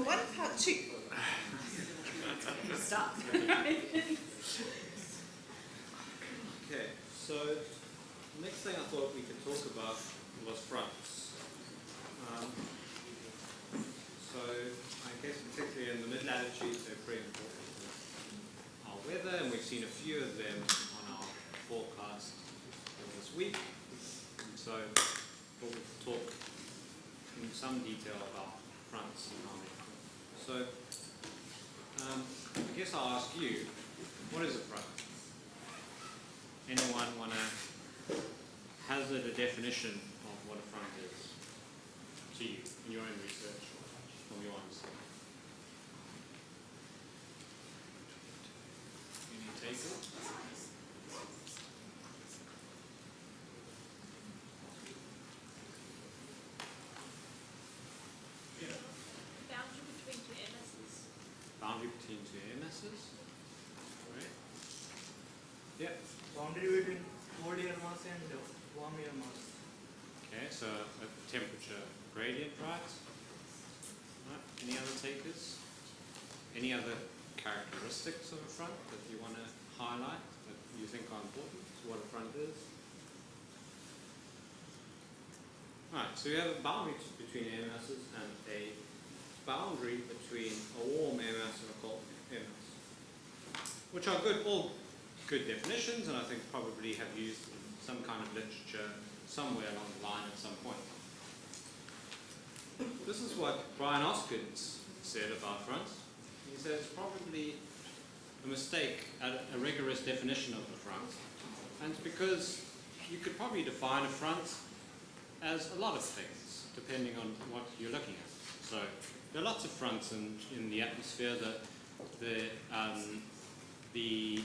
Well, what about two? Stop. Okay, so the next thing I thought we could talk about was fronts. So I guess particularly in the mid-latitudes they're pretty important for our weather, and we've seen a few of them on our forecast for this week. And so we'll talk in some detail about fronts and how they come. So I guess I'll ask you, what is a front? Anyone want to hazard a definition of what a front is to you in your own research from your understanding? Any takers? Boundary between two MSs. Boundary between two MSs. Right. Yeah. Boundary between cold air mass and warm air mass. Okay, so a temperature gradient, right? Right. Any other takers? Any other characteristics of a front that you want to highlight that you think are important to what a front is? Right, so we have a boundary between air masses and a boundary between a warm air mass and a cold air mass, which are good, all good definitions, and I think probably have used in some kind of literature somewhere along the line at some point. This is what Brian Oskins said about fronts. He says it's probably a mistake at a rigorous definition of the front, and it's because you could probably define a front as a lot of things, depending on what you're looking at. So there are lots of fronts in the atmosphere. The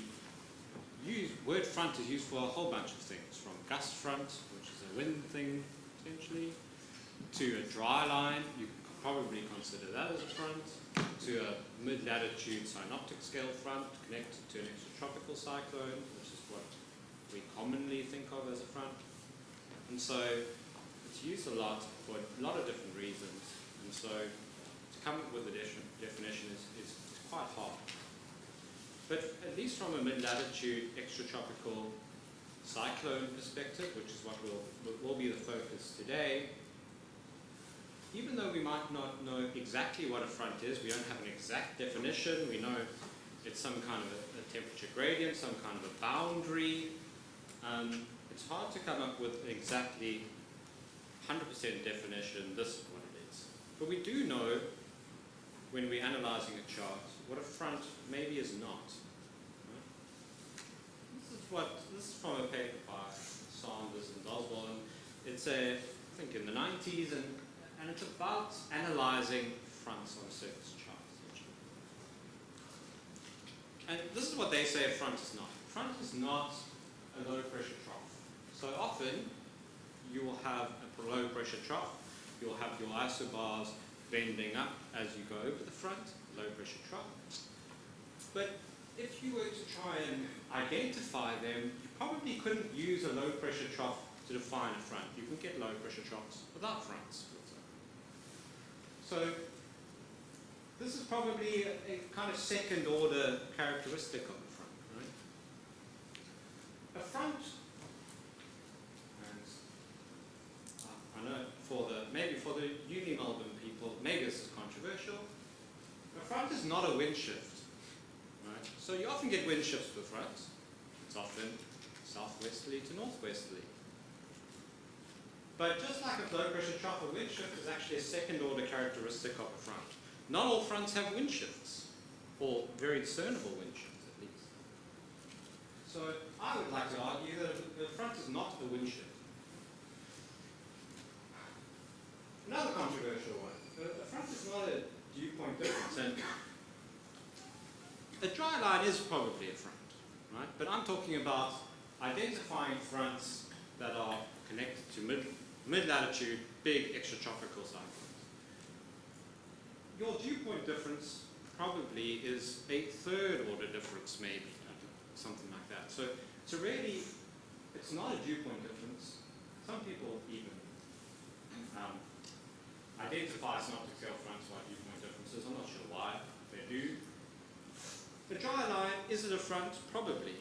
word front is used for a whole bunch of things, from gust front, which is a wind thing potentially, to a dry line, you could probably consider that as a front, to a mid-latitude synoptic scale front connected to an extratropical cyclone, which is what we commonly think of as a front. And so it's used a lot for a lot of different reasons, and so to come up with a definition is quite hard. But at least from a mid-latitude extratropical cyclone perspective, which is what will be the focus today, even though we might not know exactly what a front is, we don't have an exact definition, we know it's some kind of a temperature gradient, some kind of a boundary, it's hard to come up with exactly 100% definition, this is what it is. But we do know, when we're analyzing a chart, what a front maybe is not. Right? This is from a paper by Sanders and Oswald, and it's I think in the 90s, and it's about analyzing fronts on surface charts. And this is what they say a front is not. A front is not a low pressure trough. So often you will have a low pressure trough, you'll have your isobars bending up as you go over the front, low pressure trough. But if you were to try and identify them, you probably couldn't use a low pressure trough to define a front. You can get low pressure troughs without fronts. So this is probably a kind of second order characteristic of the front. Right? A front, and I know maybe for the Uni Melbourne people, maybe this is controversial. A front is not a wind shift. Right? So you often get wind shifts with fronts. It's often southwesterly to northwesterly. But just like a low pressure trough, a wind shift is actually a second order characteristic of a front. Not all fronts have wind shifts, or very discernible wind shifts at least. So I would like to argue that the front is not a wind shift. Another controversial one. A front is not a dew point difference, and a dry line is probably a front, right? But I'm talking about identifying fronts that are connected to mid-latitude, big extratropical cyclones. Your dew point difference probably is a third order difference, maybe, something like that. So really, it's not a dew point difference. Some people even identify synoptic scale fronts by dew point differences. I'm is it a front? Probably.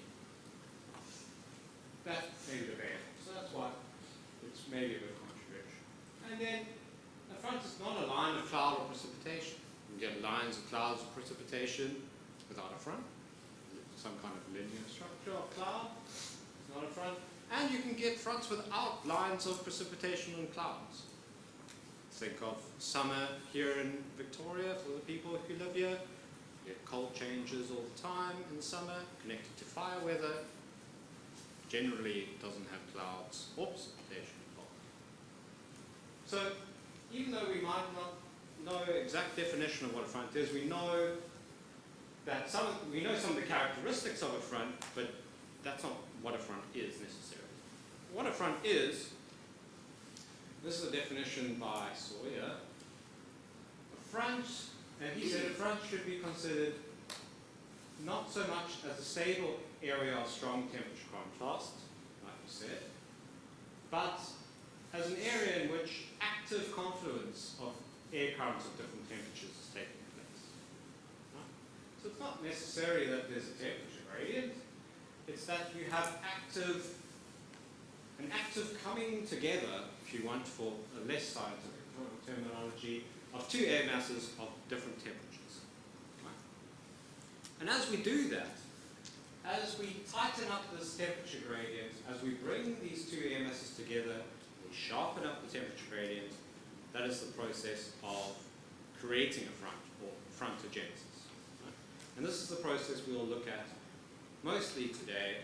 That may be debatable. So that's why it's maybe a bit controversial. And then a front is not a line of cloud or precipitation. You can get lines of clouds of precipitation without a front. Some kind of linear structure of cloud. It's not a front. And you can get fronts without lines of precipitation on clouds. Think of summer here in Victoria for the people who live here. You get cold changes all the time in summer, connected to fire weather. Generally, it doesn't have clouds or precipitation involved. So, even though we might not know exact definition of what a front is, we know that some of the characteristics of a front, but that's not what a front is necessarily. What a front is, this is a definition by Sawyer. A front, and he said a front should be considered not so much as a stable area of strong temperature contrast, like we said, but as an area in which active confluence of air currents of different temperatures is taking place. Right? So it's not necessarily that there's a temperature gradient, it's that you have an active coming together, if you want for a less scientific terminology, of two air masses of different temperatures. Right? And as we do that, as we tighten up this temperature gradient, as we bring these two air masses together, we sharpen up the temperature gradient. That is the process of creating a front, or frontogenesis. Right? And this is the process we will look at mostly today,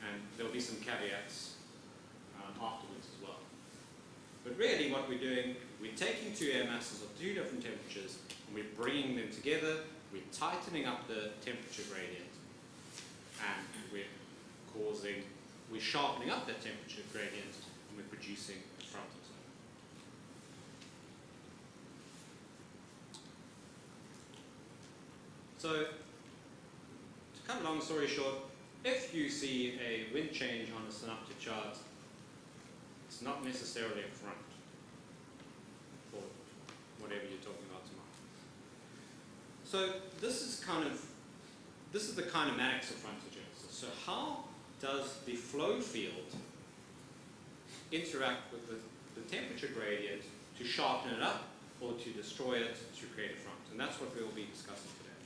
and there will be some caveats afterwards as well. But really what we're doing, we're taking two air masses of two different temperatures, and we're bringing them together, we're tightening up the temperature gradient, and we're sharpening up that temperature gradient, and we're producing a frontal zone. So, to cut a long story short, if you see a wind change on a synoptic chart, it's not necessarily a front for whatever you're talking about tomorrow. So this is the kinematics of frontogenesis. So how does the flow field interact with the temperature gradient to sharpen it up or to destroy it to create a front? And that's what we will be discussing today.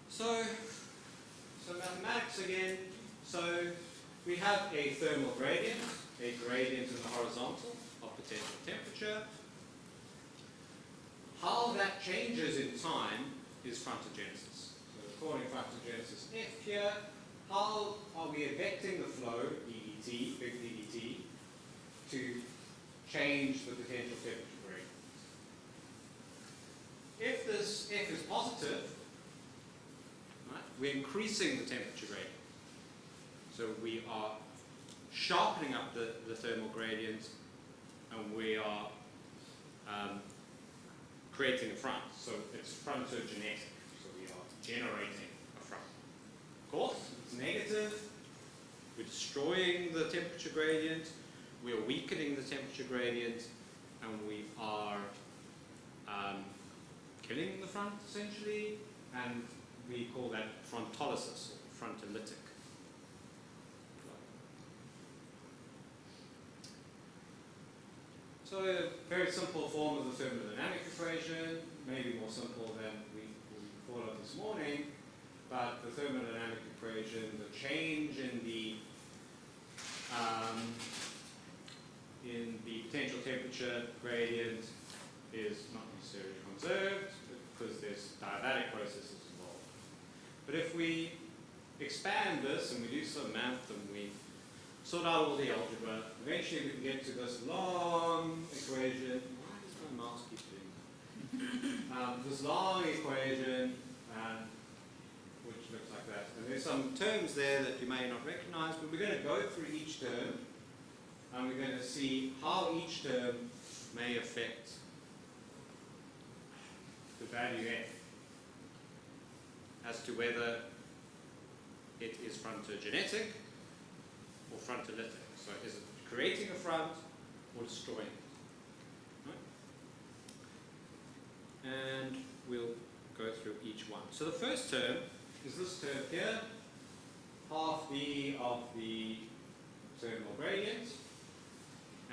So mathematics again. So we have a thermal gradient, a gradient in the horizontal of potential temperature. How that changes in time is frontogenesis. So we're calling frontogenesis F here. How are we affecting the flow, ddt, big ddt, to change the potential temperature gradient? If this F is positive, right, we're increasing the temperature gradient. So we are sharpening up the thermal gradient, and we are creating a front. So it's frontogenetic. So we are generating a front. Of course, it's negative. We're destroying the temperature gradient. We are weakening the temperature gradient, and we are killing the front essentially, and we call that frontolysis or frontolytic. So a very simple form of the thermodynamic equation, maybe more simple than we thought of this morning, but the thermodynamic equation, the change in the potential temperature gradient is not necessarily conserved because there's diabatic processes involved. But if we expand this and we do some math and we sort out all the algebra, eventually we can get to this long equation. Why does my mouse keep doing that? This long equation, which looks like that. And there's some terms there that you may not recognize, but we're going to go through each term, and we're going to see how each term may affect the value f as to whether it is frontogenetic or frontolytic. So is it creating a front or destroying it? Right? And we'll go go through each one. So the first term is this term here, half v of the thermal gradient,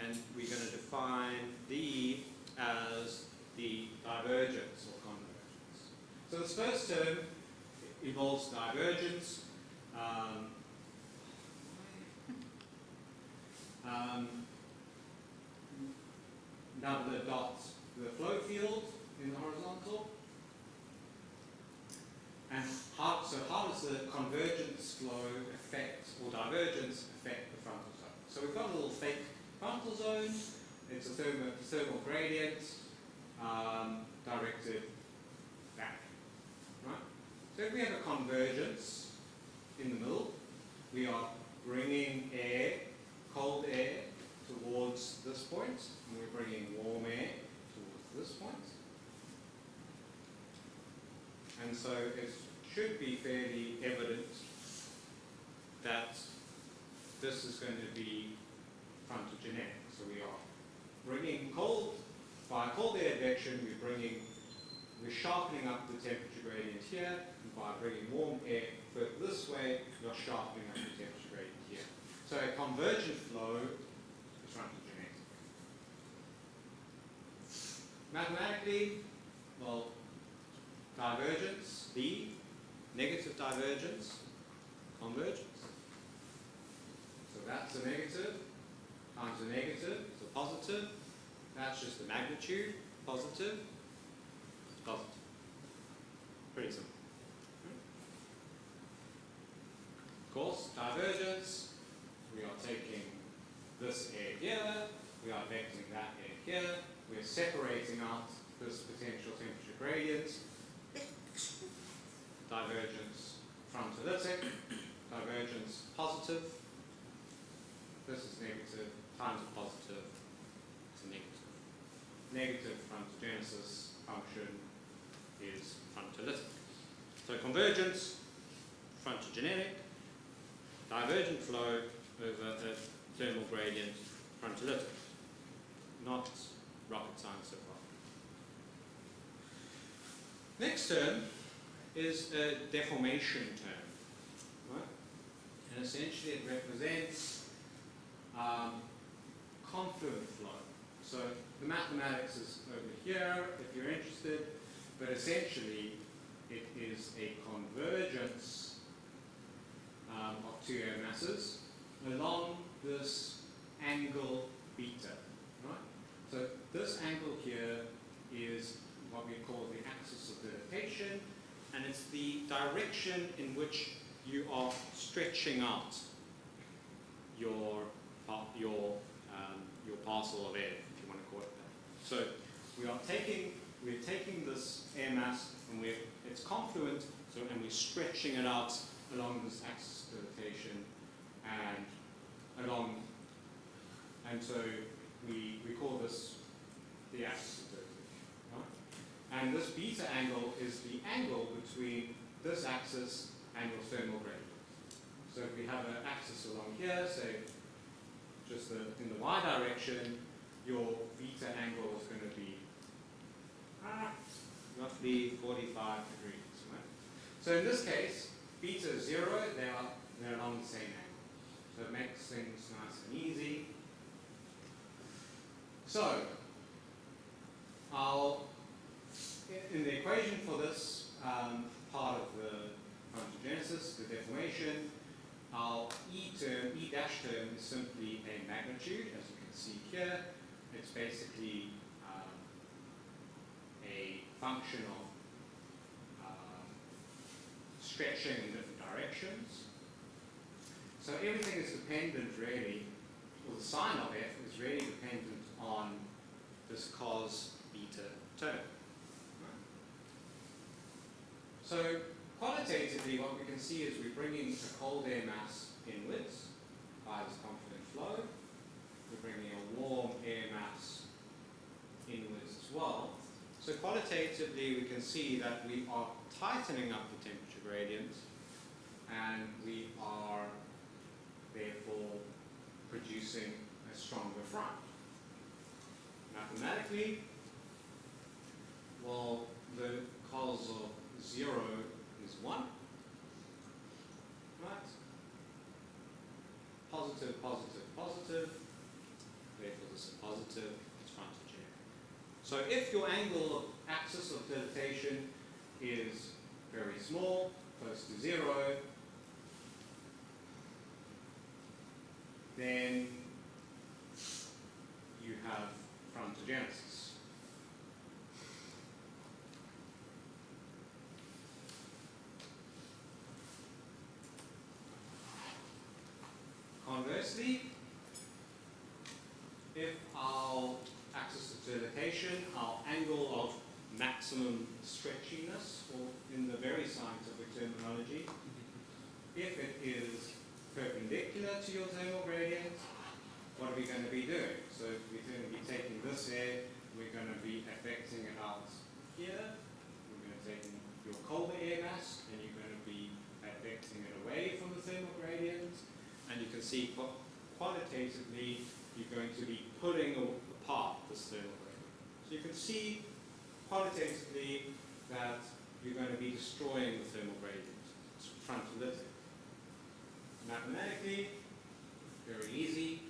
and we're going to define d as the divergence or convergence. So this first term involves divergence. Now the dots, the flow field in the horizontal. And how does the convergence flow affect, or divergence affect the frontal zone? So we've got a little fake frontal zone. It's a thermal gradient directed back. Right? So if we have a convergence in the middle, we are bringing air, cold air, towards this point, and we're bringing warm air towards this point. And so it should be fairly evident that this is going to be frontogenetic. So we are bringing by cold air advection, we're sharpening up the temperature gradient here, and by bringing warm air further this way, you're sharpening up the temperature gradient here. So a convergent flow is frontogenetic. Mathematically, well, divergence, D, negative divergence, convergence. So that's a negative times a negative is a positive. That's just the magnitude, positive, positive. Pretty simple. Of course, divergence, we are taking this air here, we are vectoring that air here, we are separating out this potential temperature gradient. Divergence frontolytic, divergence positive. This is negative times a positive, it's a negative. Negative frontogenesis function is frontolytic. So convergence, frontogenetic, divergent flow over a thermal gradient, frontolytic. Not rocket science so far. Next term is a deformation term, right? And essentially it represents confluent flow. So the mathematics is over here if you're interested, but essentially it is a convergence of two air masses along this angle beta, right? So this angle here is what we call the axis of dilatation, and it's the direction in which you are stretching out your parcel of air, if you want to call it that. So we're taking this air mass and it's confluent, and we're stretching it out along this axis of dilatation and so we call this the axis of dilatation, right? And this beta angle is the angle between this axis and your thermal gradient. So if we have an axis along here, say just in the y direction, your beta angle is going to be roughly 45 degrees. Right? So in this case, beta is 0, they're along the same angle. So it makes things nice and easy. So in the equation for this part of the frontogenesis, the deformation, our E dash term is simply a magnitude, as you can see here. It's basically a function of stretching in different directions. So everything is dependent really, or the sign of F is really dependent on this cos beta term. So qualitatively, what we can see is we're bringing a cold air mass inwards by this confluent flow. We're bringing a warm air mass inwards as well. So qualitatively, we can see that we are tightening up the temperature gradient, and we are therefore producing a stronger front. Mathematically, well, the cos of positive, positive, positive. Therefore this is positive, it's frontogenic. So if your angle of axis of dilatation is very small, close to 0, then you have frontogenesis. Conversely, if our axis of dilatation, our angle of maximum stretchiness, or in the very scientific terminology, if it is perpendicular to your thermal gradient, what are we going to be doing? So we're going to be taking this air, we're going to be affecting it out here, we're going to take your colder air mass, and you're going to be affecting it away from the thermal gradient, and you can see qualitatively you're going to be pulling apart this thermal gradient. So you can see qualitatively that you're going to be destroying the thermal gradient. It's frontolytic. Mathematically, very easy.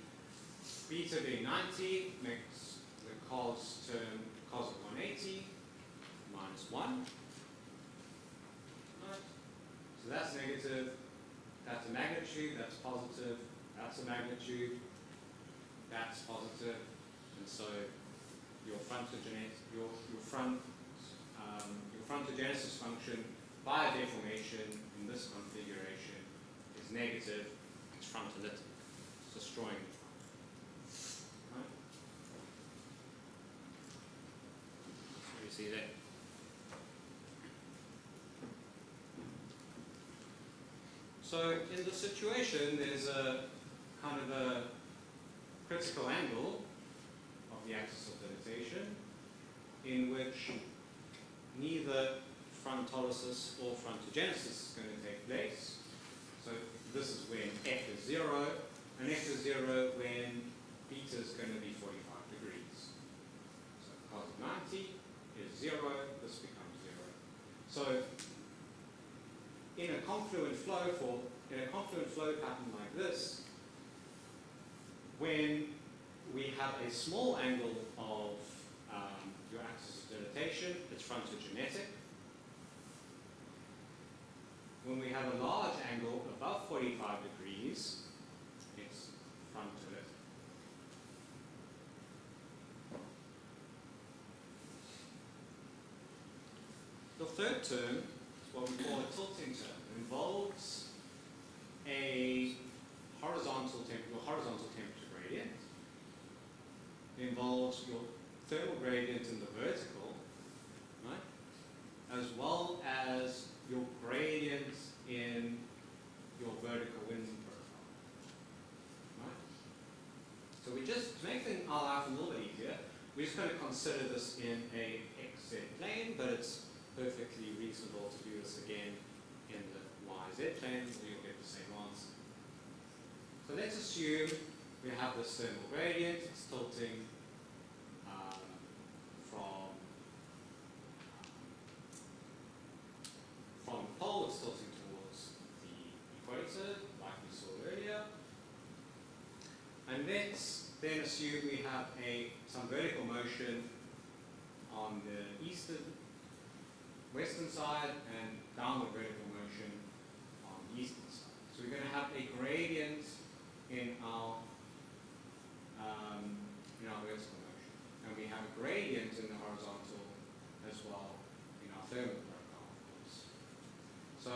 Beta being 90 makes the cos term cos of 180 minus 1. Right. So that's negative. That's a magnitude. That's positive. That's a magnitude. That's positive. And so your frontogenesis function by deformation in this configuration is negative. It's frontolytic. It's destroying the front. Right? What do you see there? So in this situation, there's a kind of a critical angle of the axis of dilatation in which neither frontolysis or frontogenesis is going to take place. So this is when f is 0, and f is 0 when beta is going to be 45 degrees. So cos of 90 is 0, this becomes 0. So in a confluent flow pattern like this, when we have a small angle of your axis of dilatation, it's frontogenetic. When we have a large angle above 45 degrees, it's frontolytic. The third term is what we call a tilting term. It involves a horizontal temperature gradient. It involves your thermal gradient in the vertical, right? As well as your gradient in your vertical wind profile. Right? So we just, to make our life a little bit easier, we're just going to consider this in a xz plane, but it's perfectly reasonable to do this again in the yz plane, so you'll get the same answer. So let's assume we have this thermal gradient, it's tilting from the pole, it's tilting towards the equator, like we saw earlier. And let's then assume we have some vertical motion on the western side and downward vertical motion on the eastern side. So we're going to have a gradient in our vertical motion. And we have a gradient in the horizontal as well in our thermal profile, of course. So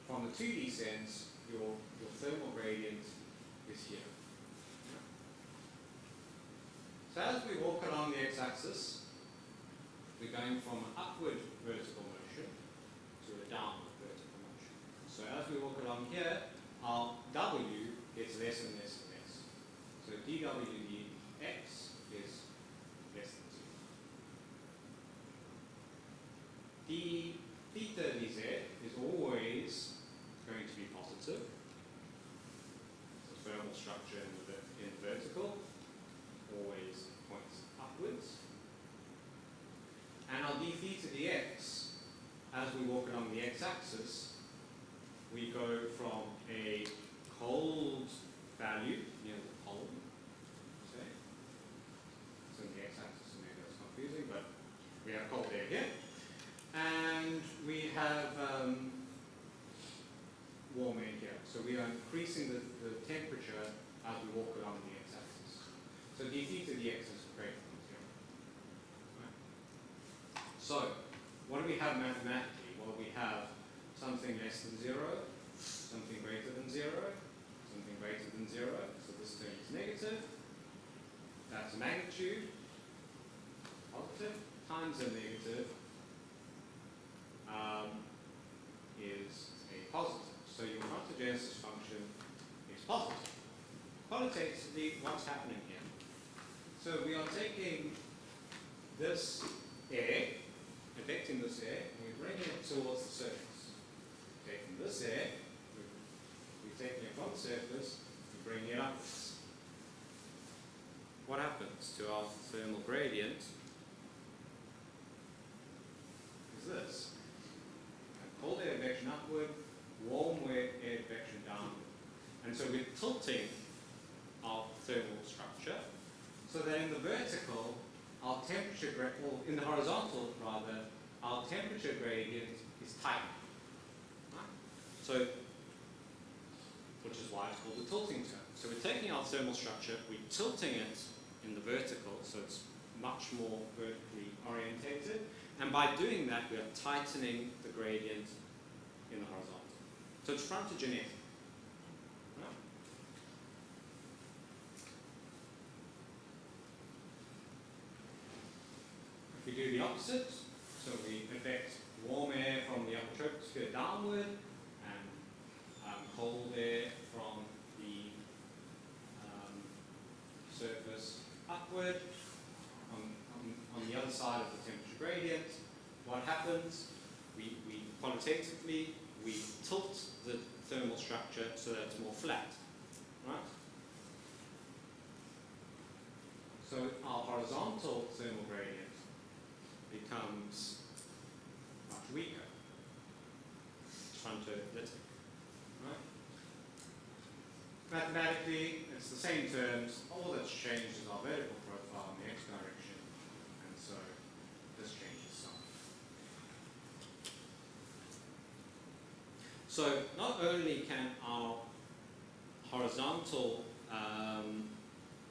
from the 2D sense, your thermal gradient is here. So as we walk along the x-axis, we're going from an upward vertical motion to a downward vertical motion. So as we walk along here, our W gets less and less and less. So dW dx is less than 0. d theta dz is always going to be positive. It's a thermal structure in vertical, always points upwards. And our d theta dx, as we walk along the x-axis, we go from a cold value we have cold air here, and we have warm air here. So we are increasing the temperature as we walk along the x-axis. So dT to the x is greater than 0. Right? So what do we have mathematically? Well, we have something less than 0, something greater than 0, something greater than 0. So this term is negative. That's magnitude, positive, times a negative is a positive. So your frontogenesis function is positive. Qualitatively, what's happening here? So we are taking this air, affecting this air, and we're bringing it towards the surface. Taking this air, we're taking it from the surface, and bringing it upwards. What happens to our thermal gradient is this. Cold air advection upward, warm air advection downward. And so we're tilting our thermal structure so that in the vertical, our temperature, or in the horizontal rather, our temperature gradient is tightening. Right? So, which is why it's called the tilting term. So we're taking our thermal structure, we're tilting it in the vertical, so it's much more vertically orientated. And by doing that, we are tightening the gradient in the horizontal. So it's frontogenetic. Right? If we do the opposite, so we affect warm air from the upper troposphere downward and cold air from the surface upward on the other side of the temperature gradient. What happens? We quantitatively we tilt the thermal structure so that it's more flat, right? So our horizontal thermal gradient becomes much weaker. It's frontolytic, right? Mathematically, it's the same terms. All that's changed is our vertical profile in the x direction, and so this changes some. So not only can our horizontal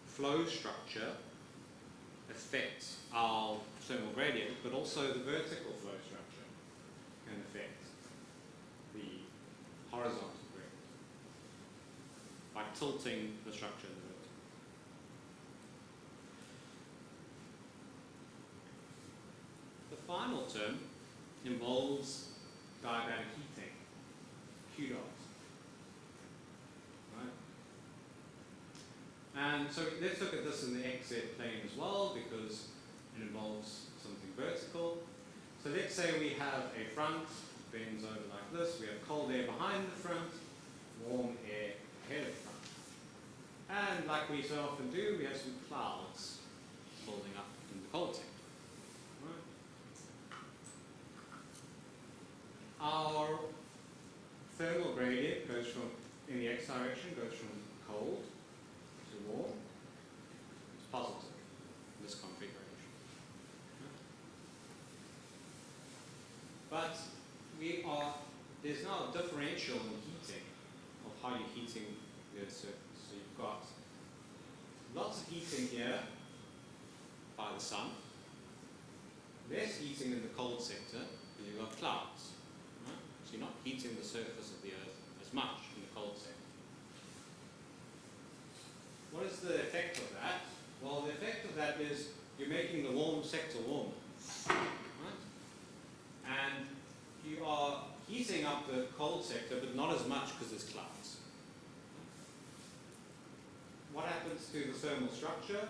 flow structure affect our thermal gradient, but also the vertical flow structure can affect the horizontal gradient by tilting the structure in the vertical. The final term involves diabatic heating, Q dot. Right? And so let's look at this in the XZ plane as well, because it involves something vertical. So let's say we have a front, bends over like this, we have cold air behind the front, warm air ahead of the front. And like we so often do, we have some clouds building up in the cold sector. Right? Our thermal gradient goes from, in the x direction, goes from cold to warm. It's positive in this configuration. But there's now a differential in heating of how you're heating the Earth's surface. So you've got lots of heating here by the sun, less heating in the cold sector, and you've got clouds. Right? So you're not heating the surface of the Earth as much in the cold sector. What is the effect of that? Well, the effect of that is you're making the warm sector warmer. Right? And you are heating up the cold sector, but not as much because there's clouds. What happens to the thermal structure?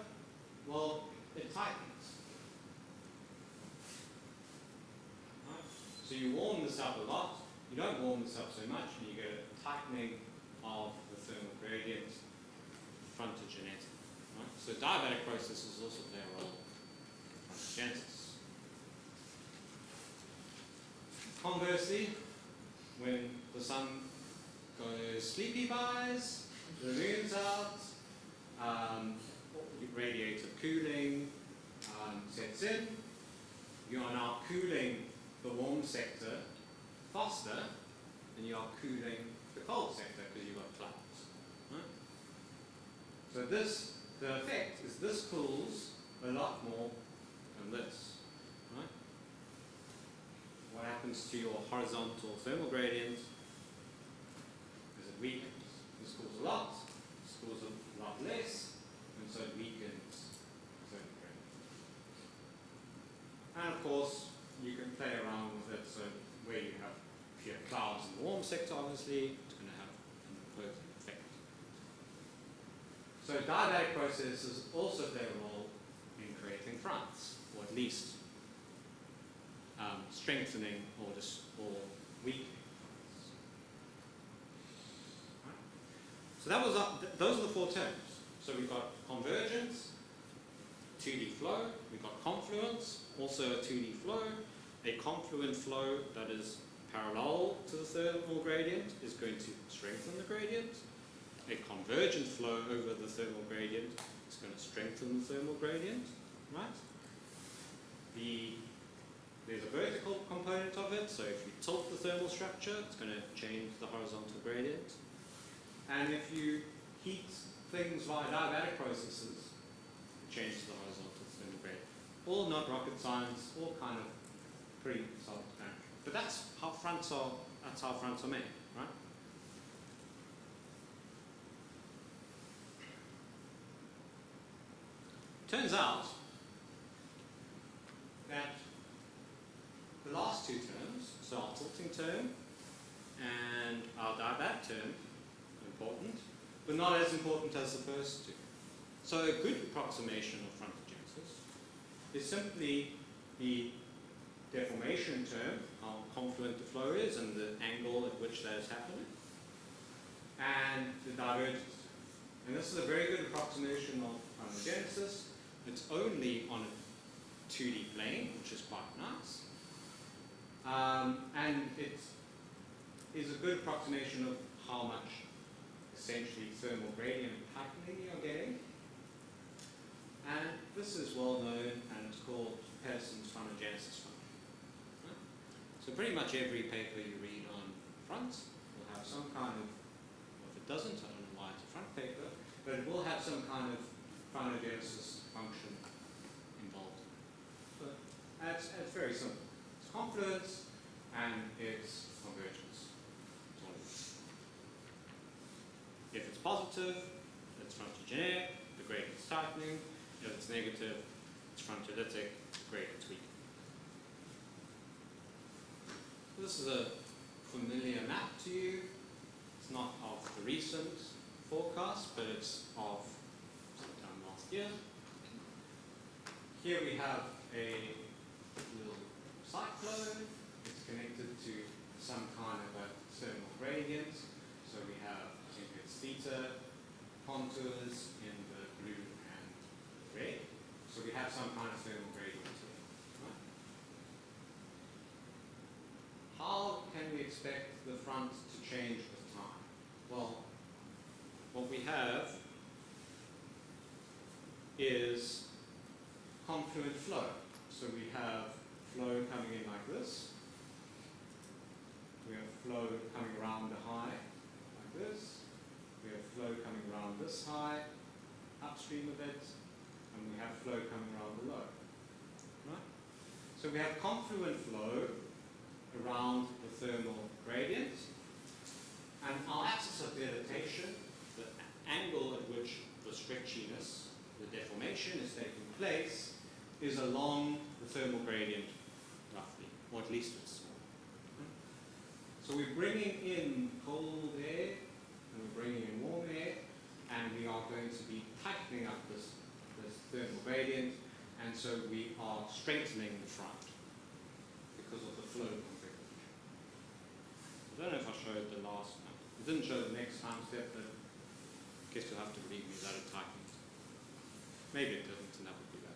Well, it tightens. Right? So you warm this up a lot, you don't warm this up so much, and you get a tightening of the thermal gradient, frontogenetic. Right? So diabatic processes also play a role in frontogenesis. Conversely, when the sun goes sleepy buys, the moon's out, radiative cooling sets in, you are now cooling the warm sector faster than you are cooling the cold sector because you've got clouds. Right? So this, the effect is this cools a lot more than this. Right? What happens to your horizontal thermal gradient is it weakens. This cools a lot, this cools a lot less, and so it weakens thermal gradient. And of course, you can play around with it, so where you have, if you have clouds in the warm sector, obviously, it's going to have an opposing effect. So diabatic processes also play a role in creating fronts, or at least strengthening or weakening fronts. Right. So that was those are the four terms. So we've got convergence, 2D flow, we've got confluence, also a 2D flow. A confluent flow that is parallel to the thermal gradient is going to strengthen the gradient. A convergent flow over the thermal gradient is going to strengthen the thermal gradient, right? There's a vertical component of it, so if you tilt the thermal structure, it's going to change the horizontal gradient. And if you heat things via diabatic processes, it changes the horizontal thermal gradient. All not rocket science, all kind of pretty self-explanatory. But that's how fronts are made, right? Turns out that the last two terms, so our tilting term and our diabatic term, are important, but not as important as the first two. So a good approximation of frontogenesis is simply the deformation term, how confluent the flow is and the angle at which that is happening, and the divergence term. And this is a very good approximation of frontogenesis. It's only on a 2D plane, which is quite nice. And it is a good approximation of how much essentially thermal gradient tightening you're getting. And this is well known, and it's called Pearson's frontogenesis function. Right? So pretty much every paper you read on fronts will have some kind of, well, if it doesn't, I don't know why it's a front paper, but it will have some kind of frontogenesis function involved. So it's very simple. It's confluence and it's convergence. That's all it is. If it's positive, it's frontogeneric, the gradient's tightening. If it's negative, it's frontolytic, the gradient's weakening. This is a familiar map to you. It's not of the recent forecast, but it's of sometime last year. Here we have a little cyclone. It's connected to some kind of a thermal gradient. So we have, I think it's theta contours in the blue and red. So we have some kind of thermal gradient here. Right? How can we expect the front to change with time? Well, what we have is confluent flow. So we have flow coming in like this. We have flow coming around the high like this. We have flow coming around this high, upstream of it, and we have flow coming around the low. Right? So we have confluent flow around the thermal gradient, and our axis of dilatation, the angle at which the stretchiness, the deformation is taking place, is along the thermal gradient roughly, or at least it's small. So we're bringing in cold air and we're bringing in warm air, and we are going to be tightening up this thermal gradient, and so we are strengthening the front because of the flow configuration. I don't know if I showed the last one. I didn't show the next time step, but I guess you'll have to believe me that it tightened. Maybe it doesn't, and that would be bad.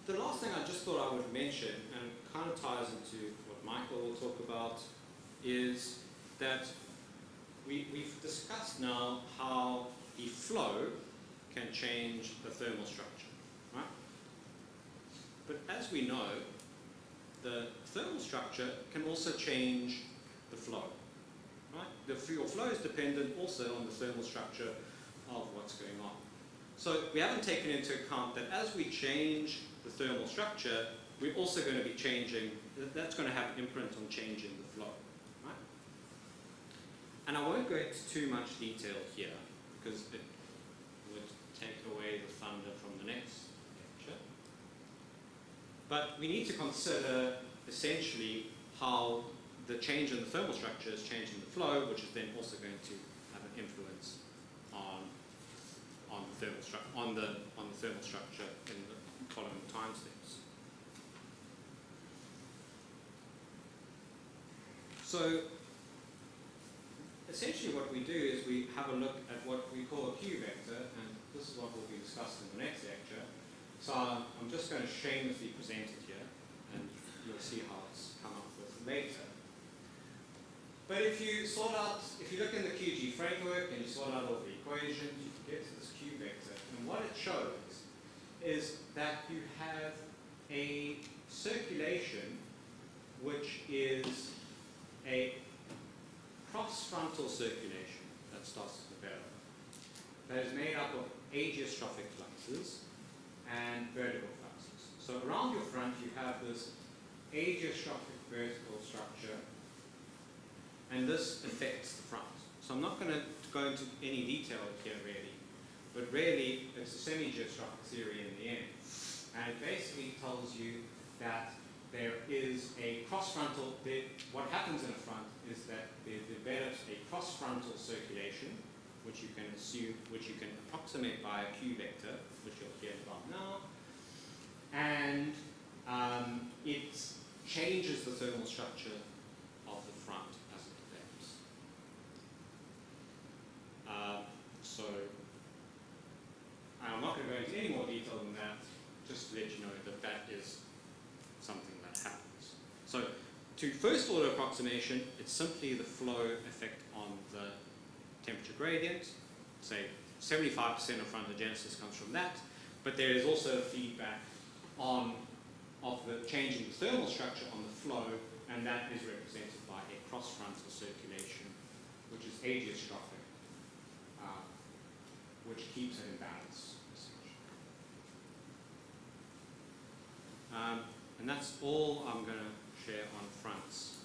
The last thing I just thought I would mention, and kind of ties into what Michael will talk about, is that we've discussed now how the flow can change the thermal structure. But as we know, the thermal structure can also change the flow. Right? Your flow is dependent also on the thermal structure of what's going on. So we haven't taken into account that as we change the thermal structure, we're also going to be changing, that's going to have an imprint on changing the flow. Right? And I won't go into too much detail here because it would take away the thunder from the next lecture. But we need to consider essentially how the change in the thermal structure is changing the flow, which is then also going to have an influence on the thermal structure in the following time steps. So essentially what we do is we have a look at what we call a Q vector, and this is what will be discussed in the next lecture. So I'm just going to shamelessly present it here, and you'll see how it's come up with later. But if you look in the QG framework and you sort out all the equations, you can get to this Q vector. And what it shows is that you have a circulation which is a cross-frontal circulation that starts at the barrel. That is made up of ageostrophic fluxes and vertical fluxes. So around your front you have this ageostrophic vertical structure, and this affects the front. So I'm not going to go into any detail here really, but really it's a semi-geostrophic theory in the end. And it basically tells you that there is a cross-frontal, what happens in the front is that there develops a cross-frontal circulation, which you can assume, which you can approximate by a Q vector, which you'll hear about now. And it changes the thermal structure of the front as it develops. So I'm not going to go into any more detail than that, just to let you know that that is something that happens. So to first order approximation, it's simply the flow effect on the temperature gradient. Say 75% of frontogenesis comes from that, but there is also a feedback of the changing the thermal structure on the flow, and that is represented by a cross-frontal circulation, which is ageostrophic, which keeps it in balance, essentially. And that's all I'm going to share on fronts